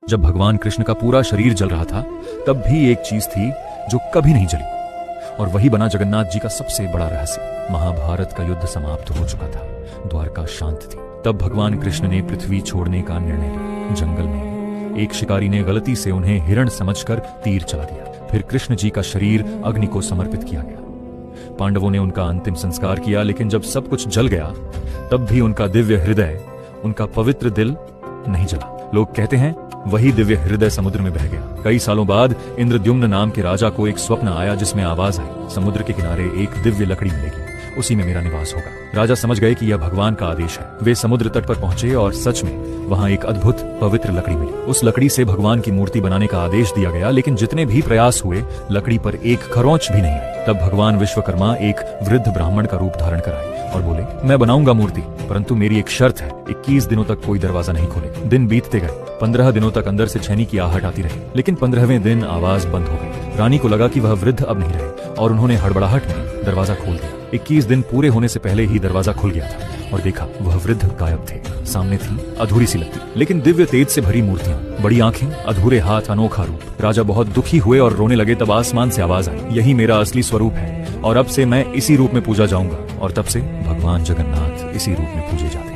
जब भगवान कृष्ण का पूरा शरीर जल रहा था तब भी एक चीज थी जो कभी नहीं जली, और वही बना जगन्नाथ जी का सबसे बड़ा रहस्य। महाभारत का युद्ध समाप्त हो चुका था, द्वारका शांत थी। तब भगवान कृष्ण ने पृथ्वी छोड़ने का निर्णय लिया। जंगल में एक शिकारी ने गलती से उन्हें हिरण समझकर तीर चला दिया। फिर कृष्ण जी का शरीर अग्नि को समर्पित किया गया। पांडवों ने उनका अंतिम संस्कार किया, लेकिन जब सब कुछ जल गया तब भी उनका दिव्य हृदय, उनका पवित्र दिल नहीं जला। लोग कहते हैं वही दिव्य हृदय समुद्र में बह गया। कई सालों बाद इंद्रद्युम्न नाम के राजा को एक स्वप्न आया जिसमें आवाज आई, समुद्र के किनारे एक दिव्य लकड़ी मिलेगी, उसी में मेरा निवास होगा। राजा समझ गए कि यह भगवान का आदेश है। वे समुद्र तट पर पहुंचे और सच में वहां एक अद्भुत पवित्र लकड़ी मिली। उस लकड़ी से भगवान की मूर्ति बनाने का आदेश दिया गया, लेकिन जितने भी प्रयास हुए लकड़ी पर एक खरोंच भी नहीं आई। तब भगवान विश्वकर्मा एक वृद्ध ब्राह्मण का रूप धारण कर आए और बोले, मैं बनाऊंगा मूर्ति, परंतु मेरी एक शर्त है, 21 दिनों तक कोई दरवाजा नहीं खोले। दिन बीतते गए, 15 दिनों तक अंदर से छेनी की आहट आती रही, लेकिन 15वें दिन आवाज बंद हो गई। रानी को लगा कि वह वृद्ध अब नहीं रहे और उन्होंने हड़बड़ाहट में दरवाजा खोल दिया। 21 दिन पूरे होने से पहले ही दरवाजा खुल गया था और देखा वह वृद्ध गायब थे। सामने थी अधूरी सी लकड़ी, लेकिन दिव्य तेज से भरी मूर्तियां, बड़ी आंखें, अधूरे हाथ, अनोखा रूप। राजा बहुत दुखी हुए और रोने लगे। तब आसमान से आवाज आई, यही मेरा असली स्वरूप है और अब से मैं इसी रूप में पूजा जाऊंगा। और तब से भगवान जगन्नाथ इसी रूप में पूजे जाते।